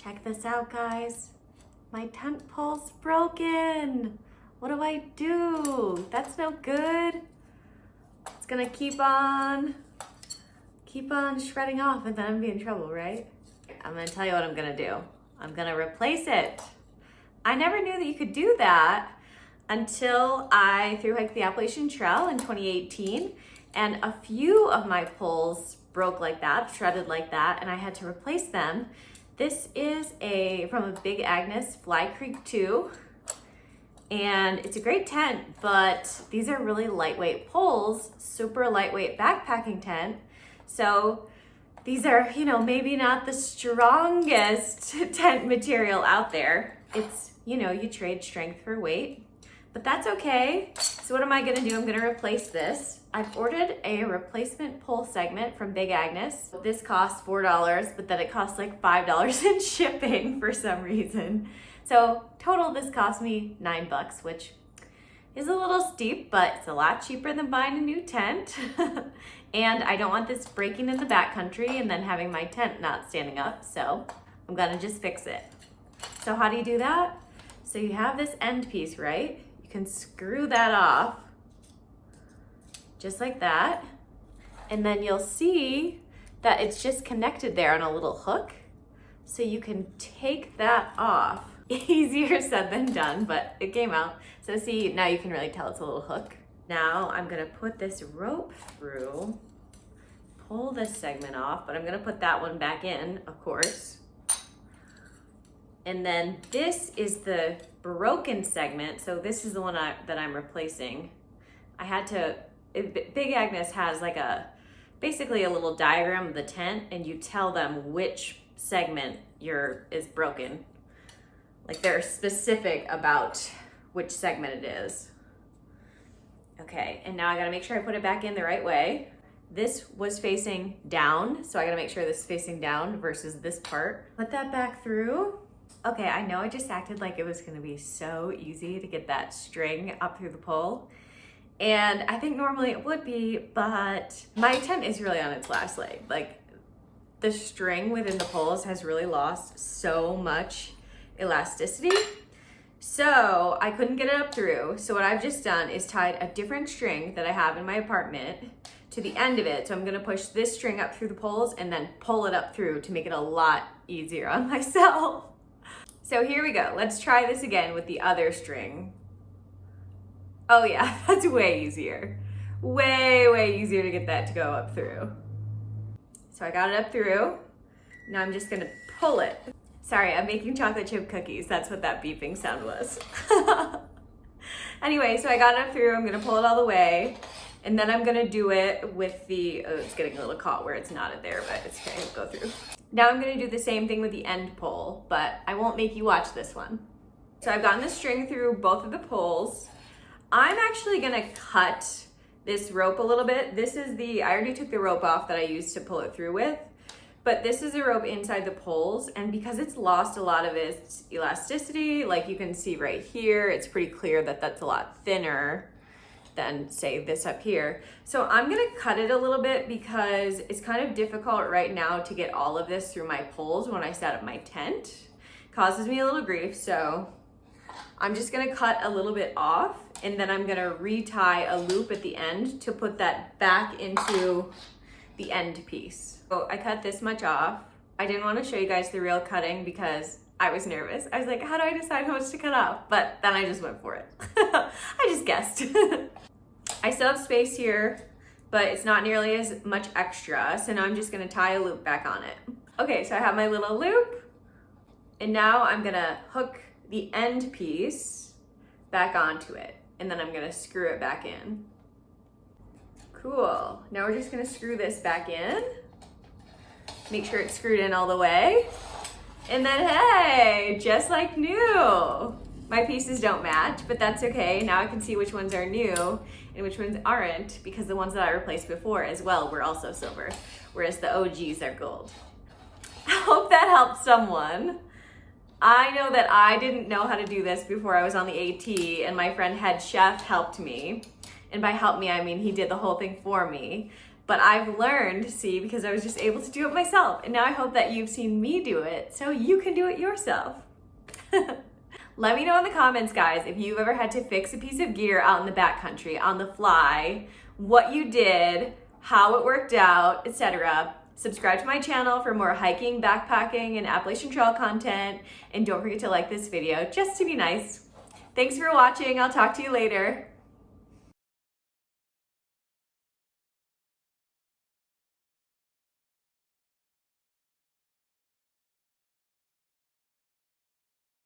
Check this out, guys. My tent pole's broken. What do I do? That's no good. It's gonna keep on shredding off and then I'm gonna be in trouble, right? I'm gonna tell you what I'm gonna do. I'm gonna replace it. I never knew that you could do that until I thru-hiked the Appalachian Trail in 2018, and a few of my poles broke like that, shredded like that, and I had to replace them. This is from a Big Agnes Fly Creek 2, and it's a great tent, but these are really lightweight poles, super lightweight backpacking tent. So these are, maybe not the strongest tent material out there. It's, you trade strength for weight, but that's okay. So what am I gonna do? I'm gonna replace this. I've ordered a replacement pole segment from Big Agnes. This costs $4, but then it costs like $5 in shipping for some reason. So total, this cost me $9, which is a little steep, but it's a lot cheaper than buying a new tent. And I don't want this breaking in the backcountry and then having my tent not standing up, so I'm gonna just fix it. So how do you do that? So you have this end piece, right? You can screw that off, just like that. And then you'll see that it's just connected there on a little hook. So you can take that off. Easier said than done, but it came out. So see, now you can really tell it's a little hook. Now I'm gonna put this rope through, pull this segment off, but I'm gonna put that one back in, of course. And then this is the broken segment. So this is the one that I'm replacing. Big Agnes has basically a little diagram of the tent, and you tell them which segment is broken. Like they're specific about which segment it is. Okay, and now I gotta make sure I put it back in the right way. This was facing down, so I gotta make sure this is facing down versus this part. Put that back through. Okay, I know I just acted like it was gonna be so easy to get that string up through the pole. And I think normally it would be, but my tent is really on its last leg. Like the string within the poles has really lost so much elasticity. So I couldn't get it up through. So what I've just done is tied a different string that I have in my apartment to the end of it. So I'm gonna push this string up through the poles and then pull it up through to make it a lot easier on myself. So here we go. Let's try this again with the other string. Oh yeah, that's way easier. Way easier to get that to go up through. So I got it up through. Now I'm just gonna pull it. Sorry, I'm making chocolate chip cookies. That's what that beeping sound was. Anyway, so I got it up through. I'm gonna pull it all the way. And then I'm gonna do it with it's getting a little caught where it's knotted there, but it's okay, it'll go through. Now I'm gonna do the same thing with the end pole, but I won't make you watch this one. So I've gotten the string through both of the poles. I'm actually gonna cut this rope a little bit. I already took the rope off that I used to pull it through with, but this is a rope inside the poles, and because it's lost a lot of its elasticity, like you can see right here, it's pretty clear that that's a lot thinner than say this up here. So I'm gonna cut it a little bit because it's kind of difficult right now to get all of this through my poles when I set up my tent. It causes me a little grief, so I'm just gonna cut a little bit off, and then I'm gonna retie a loop at the end to put that back into the end piece. So I cut this much off. I didn't want to show you guys the real cutting because I was nervous. I was like, how do I decide how much to cut off? But then I just went for it. I just guessed. I still have space here, but it's not nearly as much extra. So now I'm just gonna tie a loop back on it. Okay, so I have my little loop, and now I'm gonna hook the end piece back onto it, and then I'm gonna screw it back in. Cool. Now we're just gonna screw this back in. Make sure it's screwed in all the way. And then, hey, just like new. My pieces don't match, but that's okay. Now I can see which ones are new and which ones aren't, because the ones that I replaced before as well were also silver, whereas the OGs are gold. I hope that helps someone. I know that I didn't know how to do this before I was on the AT, and my friend Head Chef helped me. And by help me, I mean he did the whole thing for me. But I've learned, see, because I was just able to do it myself. And now I hope that you've seen me do it so you can do it yourself. Let me know in the comments, guys, if you've ever had to fix a piece of gear out in the backcountry on the fly, what you did, how it worked out, etc. Subscribe to my channel for more hiking, backpacking, and Appalachian Trail content. And don't forget to like this video just to be nice. Thanks for watching. I'll talk to you later.